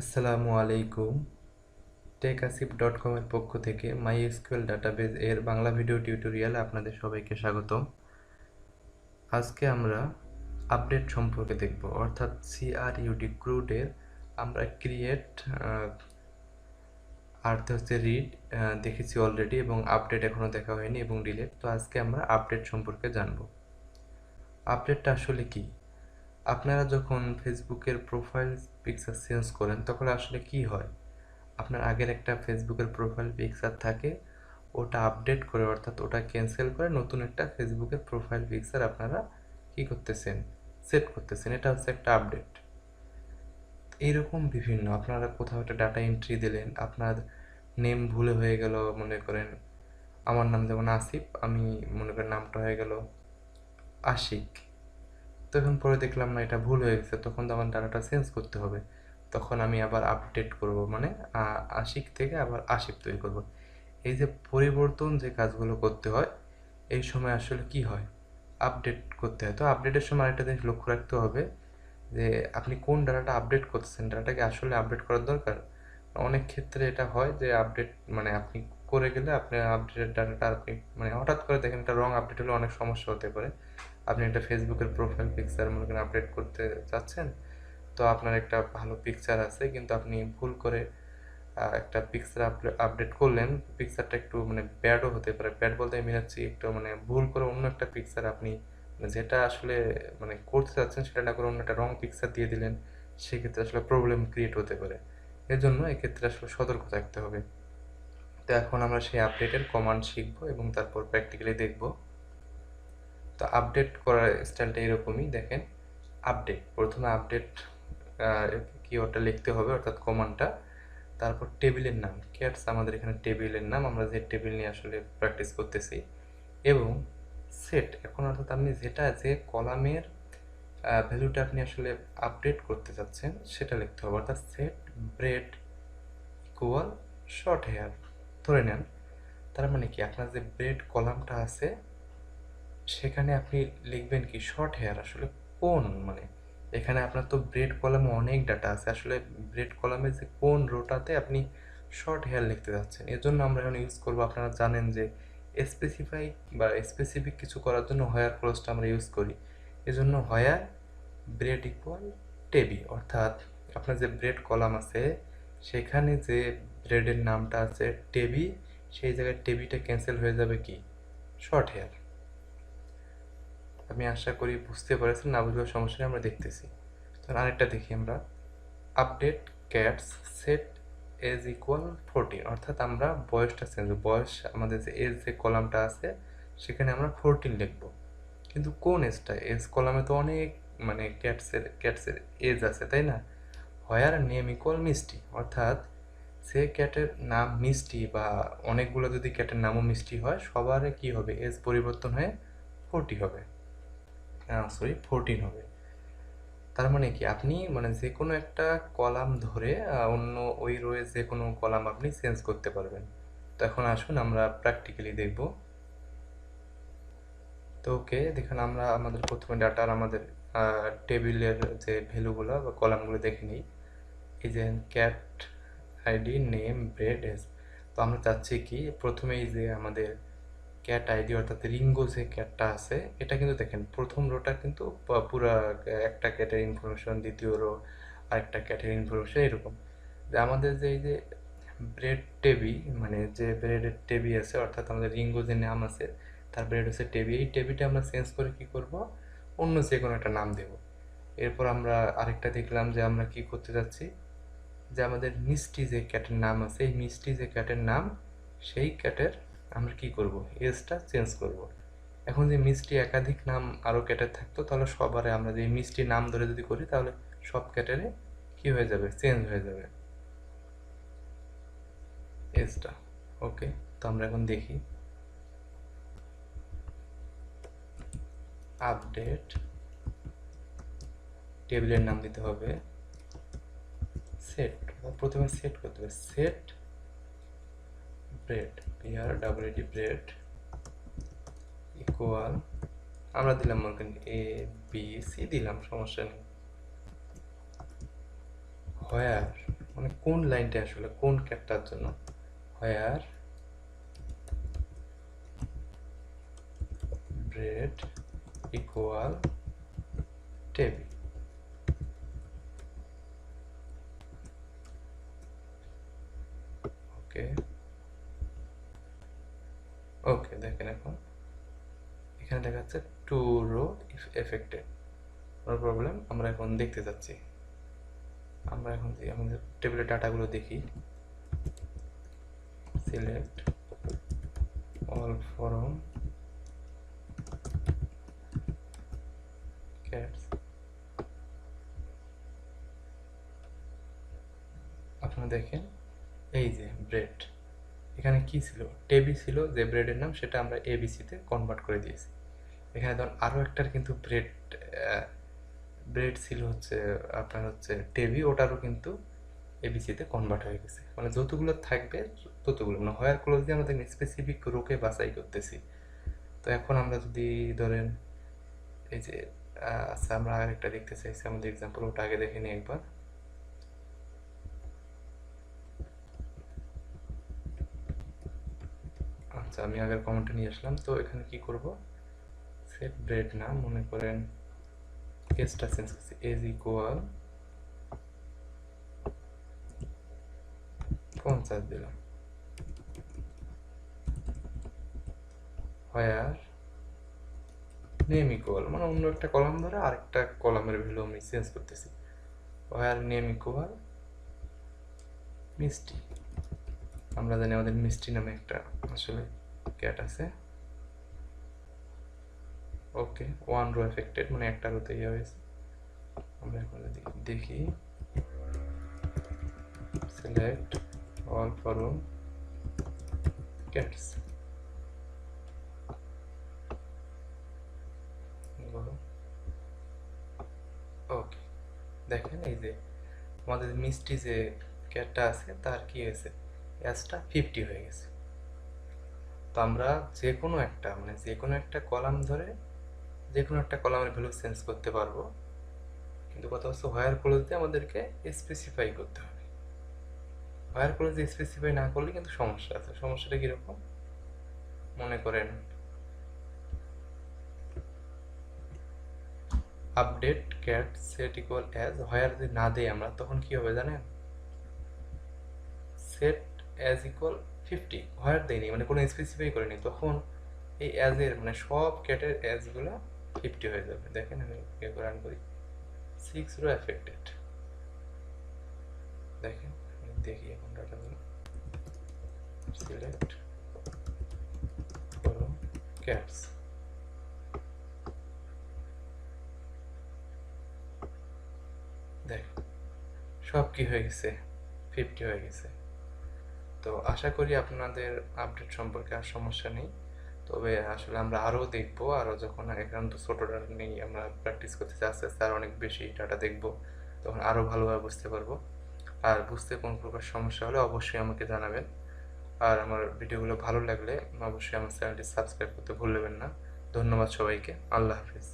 আসসালামু আলাইকুম। টেকআসিফ.com এর পক্ষ থেকে MySQL ডাটাবেজ এর বাংলা ভিডিও টিউটোরিয়ালে আপনাদের সবাইকে স্বাগতম। আজকে আমরা আপডেট সম্পর্কে দেখব, অর্থাৎ CRUD ক্রুডের আমরা ক্রিয়েট আর হচ্ছে রিড দেখেছি অলরেডি, এবং আপডেট এখনো দেখা হয়নি, এবং ডিলিট। তো আজকে আমরা আপডেট সম্পর্কে জানব। আপডেটটা আসলে কি? আপনারা যখন ফেসবুকের প্রোফাইল পিকচার চেঞ্জ করেন তখন আসলে কি হয়? আপনার আগের একটা ফেসবুকের প্রোফাইল পিকচার থাকে, ওটা আপডেট করে, অর্থাৎ ওটা ক্যান্সেল করে নতুন একটা ফেসবুকের প্রোফাইল পিকচার আপনারা কি করতেছেন, সেট করতেছেন। এটা হচ্ছে একটা আপডেট। এইরকম বিভিন্ন, আপনারা কোথাও একটা ডাটা এন্ট্রি দিলেন, আপনার নেম ভুলে হয়ে গেল, মনে করেন আমার নাম যেমন আসিফ, আমি মনে করেন নামটা হয়ে গেল আশিক। তখন পরে দেখলাম না, এটা ভুল হয়ে গেছে, তখন তো আমার ডাটাটা চেঞ্জ করতে হবে। তখন আমি আবার আপডেট করব, মানে আশিক থেকে আবার আশিক তৈরি করব। এই যে পরিবর্তন যে কাজগুলো করতে হয়, এই সময় আসলে কি হয়, আপডেট করতে হয়। তো আপডেটের সময় আরেকটা জিনিস লক্ষ্য রাখতে হবে যে আপনি কোন ডাটাটা আপডেট করতেছেন, ডাটাটাকে আসলে আপডেট করার দরকার। অনেক ক্ষেত্রে এটা হয় যে আপডেট মানে আপনি করে গেলে আপনার আপডেটের ডাটাটা আপনি মানে হঠাৎ করে দেখেন একটা রং আপডেট হলে অনেক সমস্যা হতে পারে। আপনি একটা ফেসবুকের প্রোফাইল পিকচার মনে করেন আপডেট করতে চাচ্ছেন, তো আপনার একটা ভালো পিকচার আছে কিন্তু আপনি ভুল করে একটা পিকচার আপডেট করলেন, পিকচারটা একটু মানে ব্যাডও হতে পারে। ব্যাড বলতে আমি হচ্ছি একটু মানে ভুল করে অন্য একটা পিকচার আপনি মানে যেটা আসলে মানে করতে চাচ্ছেন সেটা না করে অন্য একটা রং পিকচার দিয়ে দিলেন, সেক্ষেত্রে আসলে প্রবলেম ক্রিয়েট হতে পারে। এর জন্য এক্ষেত্রে আসলে সতর্ক থাকতে হবে। তো এখন আমরা সেই আপডেটের কমান্ড শিখবো এবং তারপর প্র্যাকটিক্যালি দেখব। তো আপডেট করার স্টাইলটা এরকমই, দেখেন। আপডেট, প্রথমে আপডেট কিওয়ার্ডটা লিখতে হবে, অর্থাৎ কমান্ডটা। তারপর টেবিলের নাম, ক্যাটস আমাদের এখানে টেবিলের নাম, আমরা যে টেবিল নিয়ে আসলে প্র্যাকটিস করতেছি। এবং সেট, এখন অর্থাৎ আপনি যেটা যে কলামের ভ্যালুটা আপনি আসলে আপডেট করতে চাচ্ছেন সেটা লিখতে হবে, অর্থাৎ set breed equal short hair ধরে নেন। তার মানে কি, আপনার যে ব্রেড কলামটা আছে সেখানে আপনি লিখবেন কি শর্ট হেয়ার। আসলে কোন মানে এখানে আপনার তো ব্রেড কলামে অনেক ডাটা আছে, আসলে ব্রেড কলামে যে কোন রোটাতে আপনি শর্ট হেয়ার লিখতে যাচ্ছেন, এর জন্য আমরা এখন ইউজ করবো। আপনারা জানেন যে স্পেসিফাই বা স্পেসিফিক কিছু করার জন্য হোয়ার ক্লোজটা আমরা ইউজ করি। এজন্য হোয়ার ব্রেড ইকুয়াল টেবি, অর্থাৎ আপনার যে ব্রেড কলাম আছে সেখানে যে ব্রেডের নামটা আছে টেবি, সেই জায়গায় টেবিটা ক্যান্সেল হয়ে যাবে কি শর্ট হেয়ার। আমি আশা করি বুঝতে পেরেছেন, না বুঝলেও সমস্যা নেই, আমরা দেখতেছি। তখন আরেকটা দেখি আমরা, update cats set age equal 14, অর্থাৎ আমরা বয়সটা চেঞ্জ, বয়স আমাদের যে এজ যে কলামটা আছে সেখানে আমরা 14 লিখব। কিন্তু কোন এজটা, এজ কলামে তো অনেক মানে ক্যাটসের এজ আছে, তাই না? হোয়ার নেম ইকুয়াল মিষ্টি, অর্থাৎ যে ক্যাটের নাম মিষ্টি বা অনেকগুলো যদি ক্যাটের নামও মিষ্টি হয়, সবার কি হবে, এজ পরিবর্তন হয়ে 40 হবে, সরি 14 হবে। তার মানে কি, আপনি মানে যে কোনো একটা কলাম ধরে অন্য ওই রোয়ে যে কোনো কলাম আপনি চেঞ্জ করতে পারবেন। তো এখন আসুন আমরা প্র্যাকটিক্যালি দেখব। তো ওকে, দেখুন আমরা আমাদের প্রথমে ডাটার আমাদের টেবিলের যে ভ্যালুগুলো বা কলামগুলো দেখে নিই। এই যে cat ID name bread S, তো আমরা চাচ্ছি কি প্রথমেই যে আমাদের ক্যাট আইডি অর্থাৎ রিঙ্গো যে ক্যাটটা আছে, এটা কিন্তু দেখেন প্রথম রোটা কিন্তু পুরা একটা ক্যাটের ইনফরমেশন, দ্বিতীয় রো আরেকটা ক্যাটের ইনফরমেশন, এরকম। যে আমাদের যে এই যে ব্রেড টেবি মানে যে ব্রেডের টেবি আছে, অর্থাৎ আমাদের রিঙ্গো যে নাম আছে তার ব্রেড হচ্ছে টেবি, এই টেবিটা আমরা চেঞ্জ করে কি করব, অন্য যে কোনো একটা নাম দেব। এরপর আমরা আরেকটা দেখলাম যে আমরা কি করতে যাচ্ছি, যে আমাদের মিষ্টি যে ক্যাটের নাম আছে, এই মিষ্টি যে ক্যাটের নাম, সেই ক্যাটের আমরা কি করব, এজটা চেঞ্জ করব। এখন যে মিষ্টি একাধিক নাম আরও ক্যাটের থাকতো, তাহলে সবারে আমরা যে মিষ্টি নাম ধরে যদি করি তাহলে সব ক্যাটেরে কি হয়ে যাবে, চেঞ্জ হয়ে যাবে এজটা। ওকে, তো আমরা এখন দেখি আপডেট, টেবিলের নাম দিতে হবে সেট, প্রথমে সেট করতে হবে সেট ব্রেড, বিআর ডাবল এডি ব্রেড ইকুয়াল, আমরা দিলাম মনে করেন এ বি সি দিলাম, সমস্যা নেই। হোয়ার মানে কোন লাইনটা আসলে কোন ক্যাটটার জন্য, হোয়ার ব্রেড ইকুয়াল টেবি। ওকে ওকে, দেখেন এখন এখানে দেখা যাচ্ছে two row affected, no problem. আমরা এখন দেখতে যাচ্ছি, আমরা এখন আমাদের টেবিলের ডাটাগুলো দেখি। Select all from cats. আপনারা দেখেন এই যে ব্রেড, এখানে কি ছিল, টেবি ছিল যে ব্রেডের নাম, সেটা আমরা এবিসিতে কনভার্ট করে দিয়েছি। এখানে ধরুন আরও একটার কিন্তু ব্রেড ব্রেড ছিল হচ্ছে আপনার হচ্ছে টেবি, ওটারও কিন্তু এবিসিতে কনভার্ট হয়ে গেছে। মানে যতগুলো থাকবে ততগুলো, মানে হোয়ার ক্লোজ দিয়ে আমাদের স্পেসিফিক রোকে বাছাই করতেছি। তো এখন আমরা যদি ধরেন এই যে আচ্ছা, আমরা আরেকটা দেখতে চাইছি আমাদের এক্সাম্পল, ওটা আগে দেখে নিই একবার। আচ্ছা, আমি আগের কমেন্টে নিয়ে আসলাম। তো এখানে কি করব, সেট ব্রেড না, মনে করেন কেসটা চেঞ্জ করছি, এজ ইকুয়াল 50 দিলাম, হোয়ার নেম ইকুয়াল, মানে অন্য একটা কলাম ধরে আরেকটা কলামের ভ্যালু আমি চেঞ্জ করতেছি, হোয়ার নেম ইকুয়াল মিষ্টি। আমরা জানি আমাদের মিষ্টি নামে একটা আসলে ক্যাট আছে। ওকে, ওয়ান রো এফেক্টেড, মানে একটা রোতে ইয়ে হয়েছে। আমরা এখন যদি দেখি সিলেক্ট অল ফরম ক্যাটস, ওকে দেখেন এই যে আমাদের মিষ্টি যে ক্যাটটা আছে তার কি হয়েছে, এজটা 50 হয়ে গেছে। তো আমরা যে কোনো একটা মানে যে কোনো একটা কলাম ধরে যে কোনো একটা কলামের ভ্যালু চেঞ্জ করতে পারবো, কিন্তু কথা হচ্ছে হোয়ার ক্লোজ দিয়ে আমাদেরকে স্পেসিফাই করতে হবে। হোয়ার ক্লোজ দিয়ে স্পেসিফাই না করলে কিন্তু সমস্যা আছে। সমস্যাটা কীরকম, মনে করেন update cat set equal as, where যদি না দেই আমরা, তখন কি হবে জানেন, সেট অ্যাজ ইকুয়াল 50, হোয়ার দেয়নি মানে কোনো স্পেসিফাই করেনি, তখন এই অ্যাজের মানে সব ক্যাটের অ্যাজগুলো 50 হয়ে যাবে। দেখেন আমি রান করি, 6 রো এফেক্টেড। দেখেন দেখি এখন ডাটাগুলো, সিলেক্ট করো ক্যাটস, দেখেন সব কি হয়ে গেছে, 50 হয়ে গেছে। তো আশা করি আপনাদের আপডেট সম্পর্কে আর সমস্যা নেই। তবে আসলে আমরা আরও দেখবো, আরও যখন এখন তো ছোটো ডাটা নেই, আমরা প্র্যাকটিস করতেছি, আস্তে আস্তে আর অনেক বেশি ডাটা দেখবো, তখন আরও ভালোভাবে বুঝতে পারবো। আর বুঝতে কোন প্রকার সমস্যা হলে অবশ্যই আমাকে জানাবেন। আর আমার ভিডিওগুলো ভালো লাগলে অবশ্যই আমার চ্যানেলটি সাবস্ক্রাইব করতে ভুলবেন না। ধন্যবাদ সবাইকে, আল্লাহ হাফিজ।